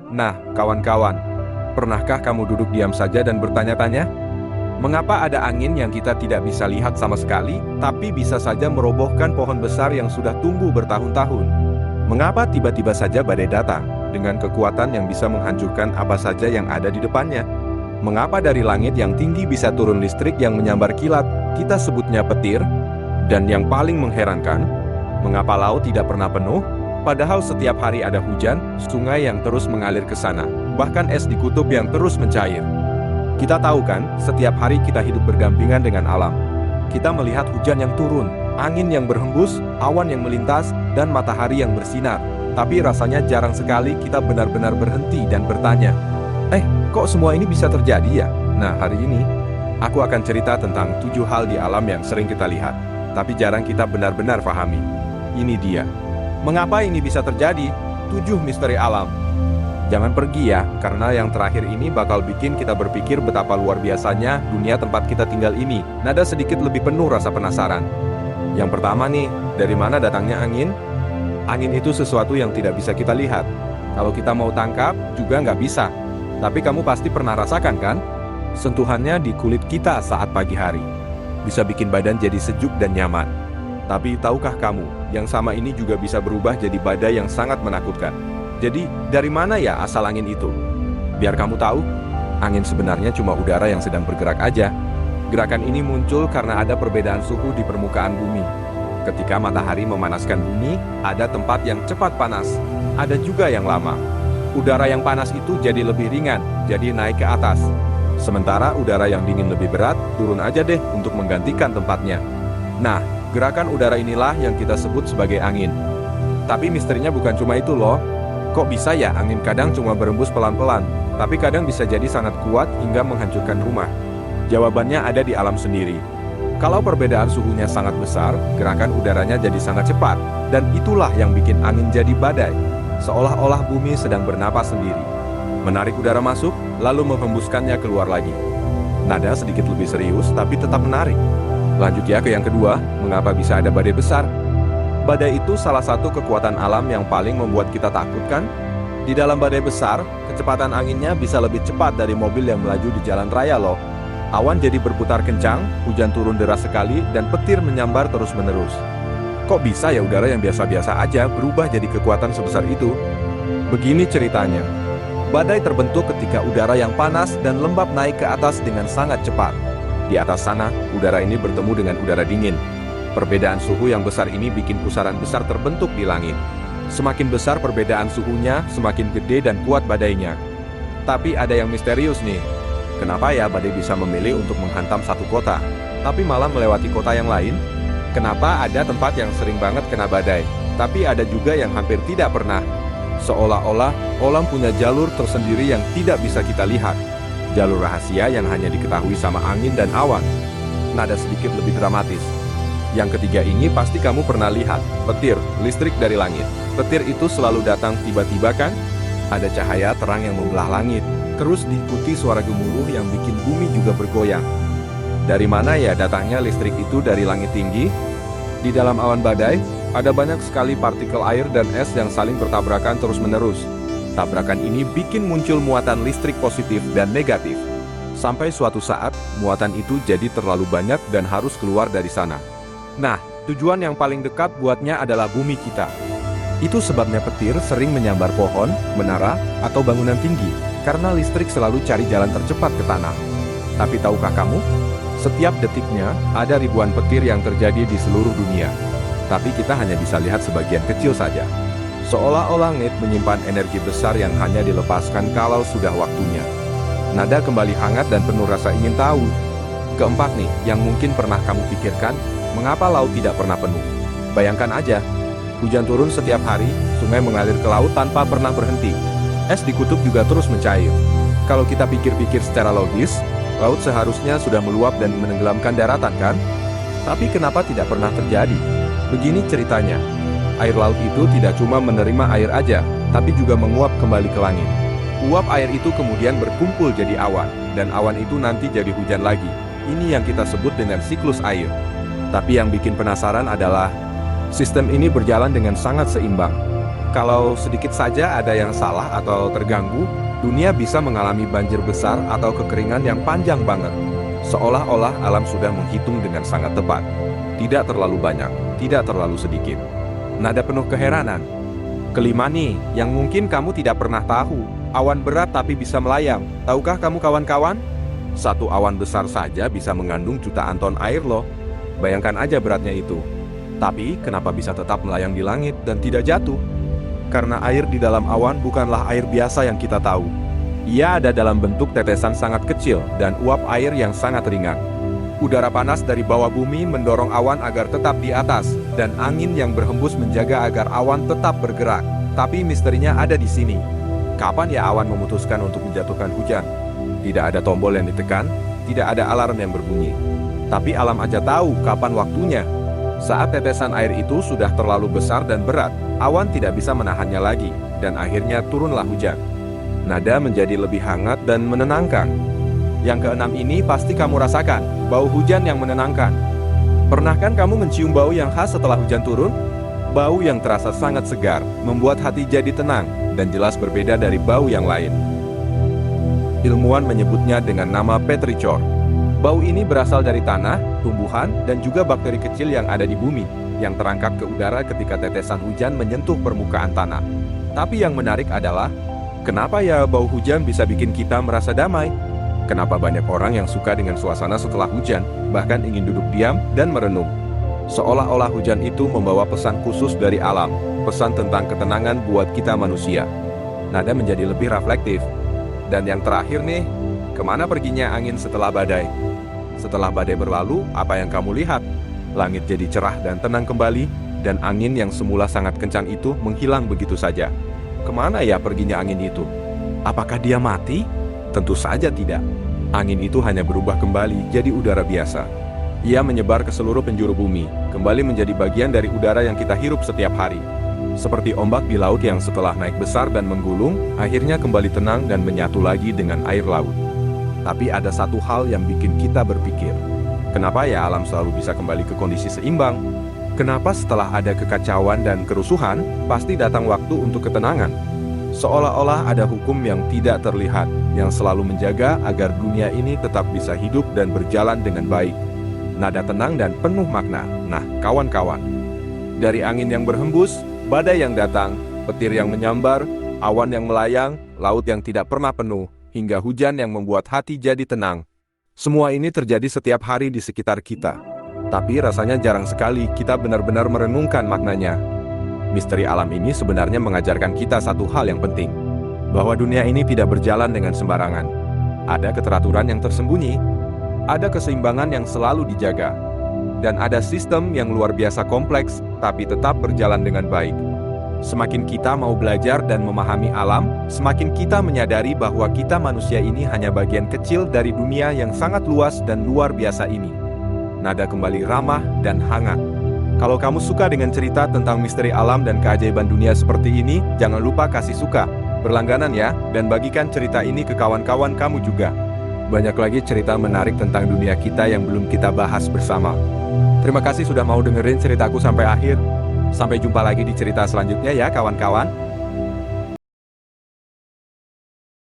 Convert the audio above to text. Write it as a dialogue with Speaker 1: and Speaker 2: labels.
Speaker 1: Nah, kawan-kawan, pernahkah kamu duduk diam saja dan bertanya-tanya? Mengapa ada angin yang kita tidak bisa lihat sama sekali, tapi bisa saja merobohkan pohon besar yang sudah tumbuh bertahun-tahun? Mengapa tiba-tiba saja badai datang, dengan kekuatan yang bisa menghancurkan apa saja yang ada di depannya? Mengapa dari langit yang tinggi bisa turun listrik yang menyambar kilat, kita sebutnya petir? Dan yang paling mengherankan, mengapa laut tidak pernah penuh? Padahal setiap hari ada hujan, sungai yang terus mengalir ke sana, bahkan es di kutub yang terus mencair. Kita tahu kan, setiap hari kita hidup berdampingan dengan alam. Kita melihat hujan yang turun, angin yang berhembus, awan yang melintas, dan matahari yang bersinar. Tapi rasanya jarang sekali kita benar-benar berhenti dan bertanya, kok semua ini bisa terjadi ya? Nah, hari ini, aku akan cerita tentang 7 hal di alam yang sering kita lihat, tapi jarang kita benar-benar pahami. Ini dia. Mengapa ini bisa terjadi? 7 misteri alam. Jangan pergi ya, karena yang terakhir ini bakal bikin kita berpikir betapa luar biasanya dunia tempat kita tinggal ini. Nada sedikit lebih penuh rasa penasaran. Yang pertama nih, dari mana datangnya angin? Angin itu sesuatu yang tidak bisa kita lihat. Kalau kita mau tangkap, juga nggak bisa. Tapi kamu pasti pernah rasakan kan? Sentuhannya di kulit kita saat pagi hari. Bisa bikin badan jadi sejuk dan nyaman. Tapi tahukah kamu, yang sama ini juga bisa berubah jadi badai yang sangat menakutkan. Jadi, dari mana ya asal angin itu? Biar kamu tahu, angin sebenarnya cuma udara yang sedang bergerak aja. Gerakan ini muncul karena ada perbedaan suhu di permukaan bumi. Ketika matahari memanaskan bumi, ada tempat yang cepat panas. Ada juga yang lama. Udara yang panas itu jadi lebih ringan, jadi naik ke atas. Sementara udara yang dingin lebih berat, turun aja deh untuk menggantikan tempatnya. Nah, gerakan udara inilah yang kita sebut sebagai angin. Tapi misterinya bukan cuma itu loh. Kok bisa ya angin kadang cuma berembus pelan-pelan, tapi kadang bisa jadi sangat kuat hingga menghancurkan rumah? Jawabannya ada di alam sendiri. Kalau perbedaan suhunya sangat besar, gerakan udaranya jadi sangat cepat, dan itulah yang bikin angin jadi badai. Seolah-olah bumi sedang bernapas sendiri. Menarik udara masuk, lalu menghembuskannya keluar lagi. Nada sedikit lebih serius, tapi tetap menarik. Lanjut ya ke yang kedua, mengapa bisa ada badai besar? Badai itu salah satu kekuatan alam yang paling membuat kita takut kan? Di dalam badai besar, kecepatan anginnya bisa lebih cepat dari mobil yang melaju di jalan raya loh. Awan jadi berputar kencang, hujan turun deras sekali, dan petir menyambar terus-menerus. Kok bisa ya udara yang biasa-biasa aja berubah jadi kekuatan sebesar itu? Begini ceritanya. Badai terbentuk ketika udara yang panas dan lembab naik ke atas dengan sangat cepat. Di atas sana, udara ini bertemu dengan udara dingin. Perbedaan suhu yang besar ini bikin pusaran besar terbentuk di langit. Semakin besar perbedaan suhunya, semakin gede dan kuat badainya. Tapi ada yang misterius nih. Kenapa ya badai bisa memilih untuk menghantam satu kota, tapi malah melewati kota yang lain? Kenapa ada tempat yang sering banget kena badai, tapi ada juga yang hampir tidak pernah? Seolah-olah alam punya jalur tersendiri yang tidak bisa kita lihat. Jalur rahasia yang hanya diketahui sama angin dan awan. Nada sedikit lebih dramatis. Yang ketiga ini pasti kamu pernah lihat, petir, listrik dari langit. Petir itu selalu datang tiba-tiba kan? Ada cahaya terang yang membelah langit, terus diikuti suara gemuruh yang bikin bumi juga bergoyang. Dari mana ya datangnya listrik itu dari langit tinggi? Di dalam awan badai, ada banyak sekali partikel air dan es yang saling bertabrakan terus-menerus. Tabrakan ini bikin muncul muatan listrik positif dan negatif. Sampai suatu saat, muatan itu jadi terlalu banyak dan harus keluar dari sana. Nah, tujuan yang paling dekat buatnya adalah bumi kita. Itu sebabnya petir sering menyambar pohon, menara, atau bangunan tinggi, karena listrik selalu cari jalan tercepat ke tanah. Tapi tahukah kamu? Setiap detiknya, ada ribuan petir yang terjadi di seluruh dunia. Tapi kita hanya bisa lihat sebagian kecil saja. Seolah-olah langit menyimpan energi besar yang hanya dilepaskan kalau sudah waktunya. Nada kembali hangat dan penuh rasa ingin tahu. Keempat nih, yang mungkin pernah kamu pikirkan, mengapa laut tidak pernah penuh? Bayangkan aja, hujan turun setiap hari, sungai mengalir ke laut tanpa pernah berhenti. Es di kutub juga terus mencair. Kalau kita pikir-pikir secara logis, laut seharusnya sudah meluap dan menenggelamkan daratan kan? Tapi kenapa tidak pernah terjadi? Begini ceritanya, air laut itu tidak cuma menerima air aja, tapi juga menguap kembali ke langit. Uap air itu kemudian berkumpul jadi awan, dan awan itu nanti jadi hujan lagi. Ini yang kita sebut dengan siklus air. Tapi yang bikin penasaran adalah, sistem ini berjalan dengan sangat seimbang. Kalau sedikit saja ada yang salah atau terganggu, dunia bisa mengalami banjir besar atau kekeringan yang panjang banget. Seolah-olah alam sudah menghitung dengan sangat tepat. Tidak terlalu banyak, tidak terlalu sedikit. Nada penuh keheranan. Kelima nih, yang mungkin kamu tidak pernah tahu. Awan berat tapi bisa melayang. Tahukah kamu kawan-kawan? Satu awan besar saja bisa mengandung jutaan ton air loh. Bayangkan aja beratnya itu. Tapi kenapa bisa tetap melayang di langit dan tidak jatuh? Karena air di dalam awan bukanlah air biasa yang kita tahu. Ia ada dalam bentuk tetesan sangat kecil dan uap air yang sangat ringan. Udara panas dari bawah bumi mendorong awan agar tetap di atas, dan angin yang berhembus menjaga agar awan tetap bergerak. Tapi misterinya ada di sini. Kapan ya awan memutuskan untuk menjatuhkan hujan? Tidak ada tombol yang ditekan, tidak ada alarm yang berbunyi. Tapi alam aja tahu kapan waktunya. Saat tetesan air itu sudah terlalu besar dan berat, awan tidak bisa menahannya lagi, dan akhirnya turunlah hujan. Nada menjadi lebih hangat dan menenangkan. Yang keenam ini pasti kamu rasakan, bau hujan yang menenangkan. Pernah kan kamu mencium bau yang khas setelah hujan turun? Bau yang terasa sangat segar, membuat hati jadi tenang, dan jelas berbeda dari bau yang lain. Ilmuwan menyebutnya dengan nama petrichor. Bau ini berasal dari tanah, tumbuhan, dan juga bakteri kecil yang ada di bumi, yang terangkat ke udara ketika tetesan hujan menyentuh permukaan tanah. Tapi yang menarik adalah, kenapa ya bau hujan bisa bikin kita merasa damai? Kenapa banyak orang yang suka dengan suasana setelah hujan, bahkan ingin duduk diam dan merenung? Seolah-olah hujan itu membawa pesan khusus dari alam, pesan tentang ketenangan buat kita manusia. Nada menjadi lebih reflektif. Dan yang terakhir nih, kemana perginya angin setelah badai? Setelah badai berlalu, apa yang kamu lihat? Langit jadi cerah dan tenang kembali, dan angin yang semula sangat kencang itu menghilang begitu saja. Kemana ya perginya angin itu? Apakah dia mati? Tentu saja tidak. Angin itu hanya berubah kembali jadi udara biasa. Ia menyebar ke seluruh penjuru bumi, kembali menjadi bagian dari udara yang kita hirup setiap hari. Seperti ombak di laut yang setelah naik besar dan menggulung, akhirnya kembali tenang dan menyatu lagi dengan air laut. Tapi ada satu hal yang bikin kita berpikir, kenapa ya alam selalu bisa kembali ke kondisi seimbang? Kenapa setelah ada kekacauan dan kerusuhan, pasti datang waktu untuk ketenangan? Seolah-olah ada hukum yang tidak terlihat, yang selalu menjaga agar dunia ini tetap bisa hidup dan berjalan dengan baik. Nada tenang dan penuh makna. Nah, kawan-kawan, dari angin yang berhembus, badai yang datang, petir yang menyambar, awan yang melayang, laut yang tidak pernah penuh, hingga hujan yang membuat hati jadi tenang. Semua ini terjadi setiap hari di sekitar kita. Tapi rasanya jarang sekali kita benar-benar merenungkan maknanya. Misteri alam ini sebenarnya mengajarkan kita satu hal yang penting, bahwa dunia ini tidak berjalan dengan sembarangan. Ada keteraturan yang tersembunyi, ada keseimbangan yang selalu dijaga, dan ada sistem yang luar biasa kompleks, tapi tetap berjalan dengan baik. Semakin kita mau belajar dan memahami alam, semakin kita menyadari bahwa kita manusia ini hanya bagian kecil dari dunia yang sangat luas dan luar biasa ini. Nada kembali ramah dan hangat. Kalau kamu suka dengan cerita tentang misteri alam dan keajaiban dunia seperti ini, jangan lupa kasih suka, berlangganan ya, dan bagikan cerita ini ke kawan-kawan kamu juga. Banyak lagi cerita menarik tentang dunia kita yang belum kita bahas bersama. Terima kasih sudah mau dengerin ceritaku sampai akhir. Sampai jumpa lagi di cerita selanjutnya ya kawan-kawan.